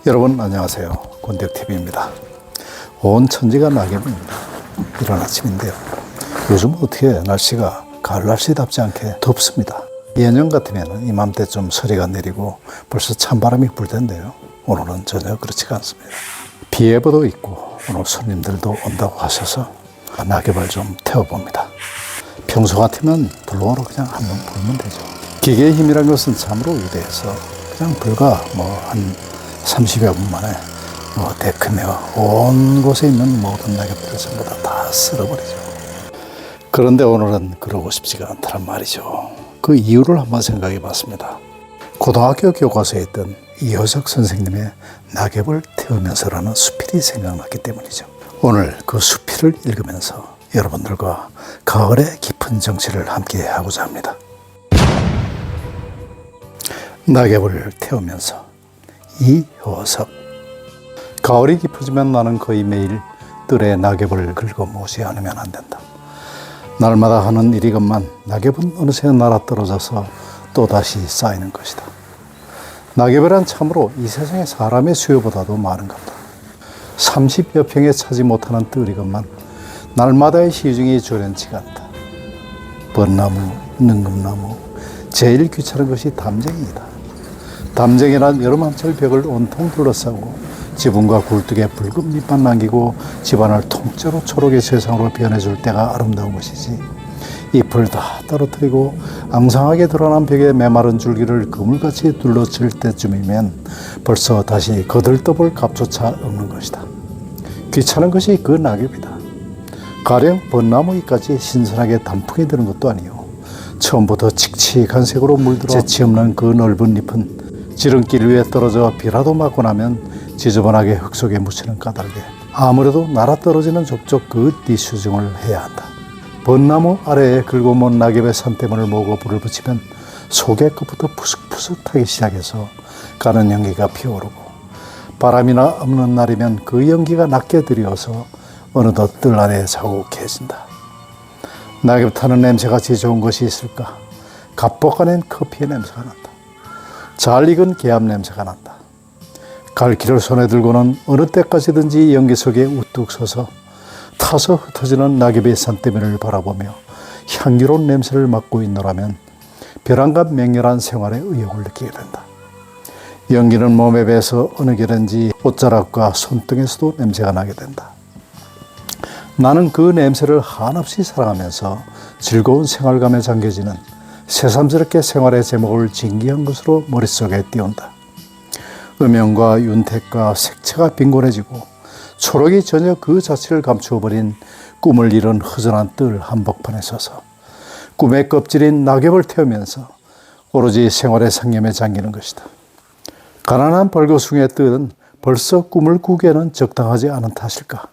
여러분 안녕하세요. 권덕TV입니다. 온 천지가 낙엽입니다. 이런 아침인데요. 요즘 어떻게 날씨가 가을 날씨답지 않게 덥습니다. 예년 같으면 이맘때쯤 서리가 내리고 벌써 찬바람이 불 텐데요. 오늘은 전혀 그렇지가 않습니다. 비 예보도 있고 오늘 손님들도 온다고 하셔서 낙엽을 좀 태워봅니다. 평소 같으면 불로로 그냥 한번 불면 되죠. 기계의 힘이란 것은 참으로 위대해서 그냥 불과 한 30여 분 만에 데크며 온 곳에 있는 모든 낙엽들을 전부 다 쓸어버리죠. 그런데 오늘은 그러고 싶지가 않다는 말이죠. 그 이유를 한번 생각해 봤습니다. 고등학교 교과서에 있던 이효석 선생님의 낙엽을 태우면서라는 수필이 생각났기 때문이죠. 오늘 그 수필을 읽으면서 여러분들과 가을의 깊은 정취를 함께 하고자 합니다. 낙엽을 태우면서 이효석. 가을이 깊어지면 나는 거의 매일 뜰에 낙엽을 긁어모으지 않으면 안 된다. 날마다 하는 일이건만 낙엽은 어느새 날아떨어져서 또다시 쌓이는 것이다. 낙엽이란 참으로 이 세상의 사람의 수요보다도 많은 것다. 30여 평에 차지 못하는 뜰이건만 날마다의 시중이 조련치가 않다. 벚나무, 능금나무, 제일 귀찮은 것이 담쟁이다. 담쟁이란 여름한철 벽을 온통 둘러싸고 지붕과 굴뚝에 붉은 밑만 남기고 집안을 통째로 초록의 세상으로 변해줄 때가 아름다운 것이지, 잎을 다 떨어뜨리고 앙상하게 드러난 벽에 메마른 줄기를 그물같이 둘러칠 때쯤이면 벌써 다시 거들떠볼 값조차 없는 것이다. 귀찮은 것이 그 낙엽이다. 가령 벚나무 잎까지 신선하게 단풍이 드는 것도 아니요, 처음부터 칙칙한 색으로 물들어 재치 없는 그 넓은 잎은 지름길 위에 떨어져 비라도 맞고 나면 지저분하게 흙 속에 묻히는 까닭에 아무래도 날아떨어지는 족족 그 뒷수정을 해야 한다. 벚나무 아래에 긁어모은 낙엽의 산대문을 모으고 불을 붙이면 속의 끝부터 푸석푸석 타기 시작해서 가는 연기가 피어오르고, 바람이나 없는 날이면 그 연기가 낮게 들이어서 어느덧 뜰 안에 자욱해진다. 낙엽 타는 냄새같이 좋은 것이 있을까? 갓볶아낸 커피의 냄새가 난다. 잘 익은 개합 냄새가 난다. 갈퀴를 손에 들고는 어느 때까지든지 연기 속에 우뚝 서서 타서 흩어지는 낙엽의 산더미를 바라보며 향기로운 냄새를 맡고 있노라면 벼랑과 맹렬한 생활의 의욕을 느끼게 된다. 연기는 몸에 배서 어느 결인지 옷자락과 손등에서도 냄새가 나게 된다. 나는 그 냄새를 한없이 사랑하면서 즐거운 생활감에 잠겨지는 새삼스럽게 생활의 제목을 진기한 것으로 머릿속에 띄운다. 음영과 윤택과 색채가 빈곤해지고 초록이 전혀 그 자체를 감추어버린 꿈을 이룬 허전한 뜰 한복판에 서서 꿈의 껍질인 낙엽을 태우면서 오로지 생활의 상념에 잠기는 것이다. 가난한 벌거숭이의 뜰은 벌써 꿈을 꾸기에는 적당하지 않은 탓일까?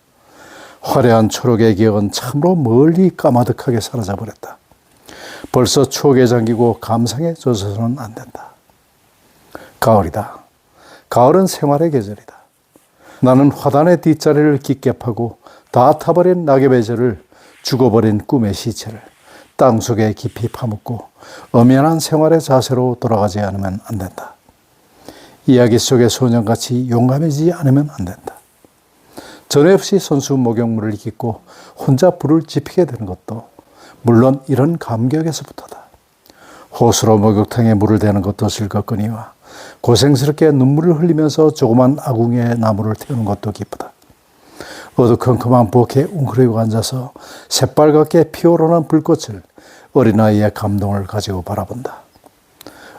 화려한 초록의 기억은 참으로 멀리 까마득하게 사라져버렸다. 벌써 추억에 잠기고 감상에 젖어서는 안 된다. 가을이다. 가을은 생활의 계절이다. 나는 화단의 뒷자리를 깊게 파고 다 타버린 낙엽의 절을, 죽어버린 꿈의 시체를 땅속에 깊이 파묻고 엄연한 생활의 자세로 돌아가지 않으면 안 된다. 이야기 속의 소년같이 용감해지지 않으면 안 된다. 전에 없이 선수 목욕물을 깃고 혼자 불을 지피게 되는 것도 물론 이런 감격에서부터다. 호수로 목욕탕에 물을 대는 것도 즐겁거니와 고생스럽게 눈물을 흘리면서 조그만 아궁이에 나무를 태우는 것도 기쁘다. 어두컴컴한 부엌에 웅크리고 앉아서 새빨갛게 피어오르는 불꽃을 어린아이의 감동을 가지고 바라본다.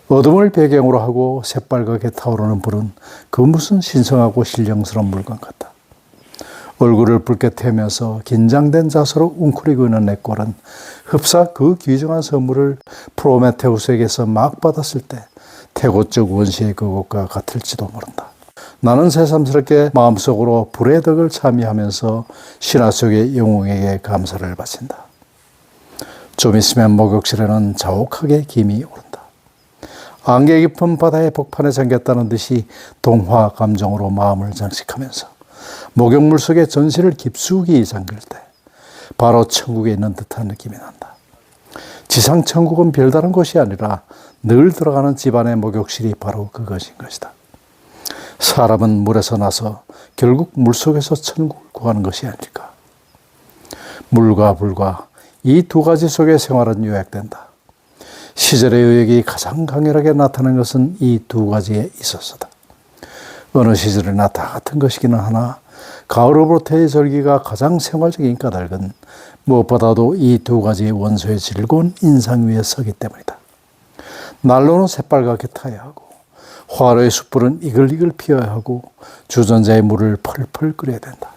어둠을 배경으로 하고 새빨갛게 타오르는 불은 그 무슨 신성하고 신령스러운 물건 같다. 얼굴을 붉게 태우면서 긴장된 자세로 웅크리고 있는 내 꼴은 흡사 그 귀중한 선물을 프로메테우스에게서 막 받았을 때 태고적 원시의 그것과 같을지도 모른다. 나는 새삼스럽게 마음속으로 불의 덕을 참여하면서 신화 속의 영웅에게 감사를 바친다. 좀 있으면 목욕실에는 자욱하게 김이 오른다. 안개 깊은 바다의 복판에 잠겼다는 듯이 동화 감정으로 마음을 장식하면서 목욕물 속에 전신을 깊숙이 잠글 때 바로 천국에 있는 듯한 느낌이 난다. 지상 천국은 별다른 곳이 아니라 늘 들어가는 집안의 목욕실이 바로 그것인 것이다. 사람은 물에서 나서 결국 물속에서 천국을 구하는 것이 아닐까. 물과 불과 이 두 가지 속에 생활은 요약된다. 시절의 의욕이 가장 강렬하게 나타난 것은 이 두 가지에 있어서다. 어느 시절이나 다 같은 것이기는 하나 가을로부터의 절기가 가장 생활적인 까닭은 무엇보다도 이 두 가지의 원소의 즐거운 인상 위에 서기 때문이다. 난로는 새빨갛게 타야 하고 화로의 숯불은 이글이글 피어야 하고 주전자의 물을 펄펄 끓여야 된다.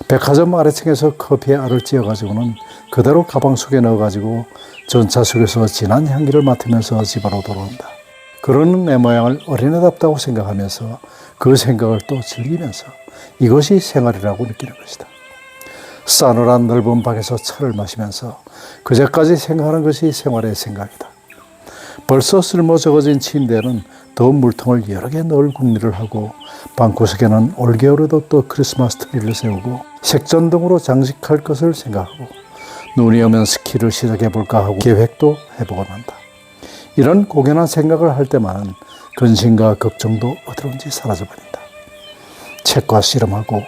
백화점 아래층에서 커피의 알을 찧어가지고는 그대로 가방 속에 넣어가지고 전차 속에서 진한 향기를 맡으면서 집으로 돌아온다. 그러는 내 모양을 어린애답다고 생각하면서 그 생각을 또 즐기면서 이것이 생활이라고 느끼는 것이다. 싸늘한 넓은 방에서 차를 마시면서 그제까지 생각하는 것이 생활의 생각이다. 벌써 쓸모 적어진 침대에는 더운 물통을 여러 개 넣을 궁리를 하고 방구석에는 올겨울에도 또 크리스마스 트리를 세우고 색전등으로 장식할 것을 생각하고 눈이 오면 스키를 시작해볼까 하고 계획도 해보곤 한다. 이런 고견한 생각을 할 때만은 근심과 걱정도 어디론지 사라져버린다. 책과 씨름하고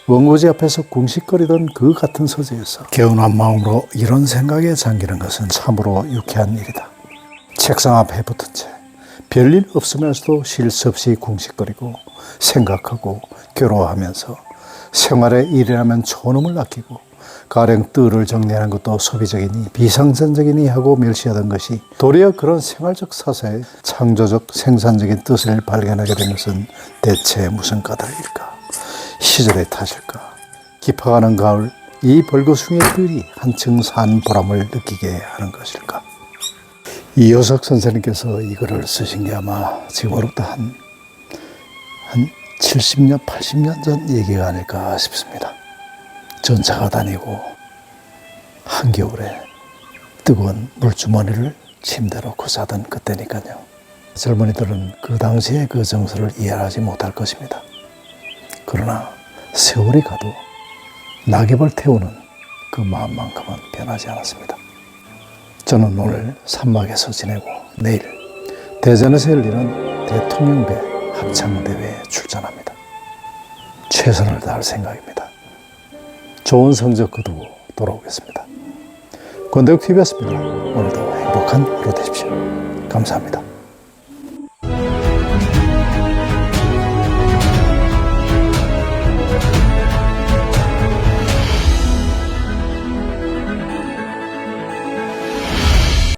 원고지 앞에서 궁식거리던 그 같은 서재에서 개운한 마음으로 이런 생각에 잠기는 것은 참으로 유쾌한 일이다. 책상 앞에 붙은 채 별일 없으면서도 쉴 새 없이 궁식거리고 생각하고 괴로워하면서 생활의 일이라면 촌음을 아끼고 가령 뜰을 정리하는 것도 소비적이니 비상전적이니 하고 멸시하던 것이 도리어 그런 생활적 사사에 창조적 생산적인 뜻을 발견하게 된 것은 대체 무슨 까닭일까? 시절의 탓일까? 깊어가는 가을 이 벌거숭이의 뜰이 한층 산 보람을 느끼게 하는 것일까? 이효석 선생님께서 이 글을 쓰신 게 아마 지금으로부터 한 70년, 80년 전 얘기가 아닐까 싶습니다. 전차가 다니고 한겨울에 뜨거운 물주머니를 침대에 놓고 자던 그때니까요. 젊은이들은 그 당시의 그 정서를 이해하지 못할 것입니다. 그러나 세월이 가도 낙엽을 태우는 그 마음만큼은 변하지 않았습니다. 저는 오늘 산막에서 지내고 내일 대전에서 열리는 대통령배 합창대회에 출전합니다. 최선을 다할 생각입니다. 좋은 성적 거두고 돌아오겠습니다. 권대욱TV였습니다. 오늘도 행복한 하루 되십시오. 감사합니다.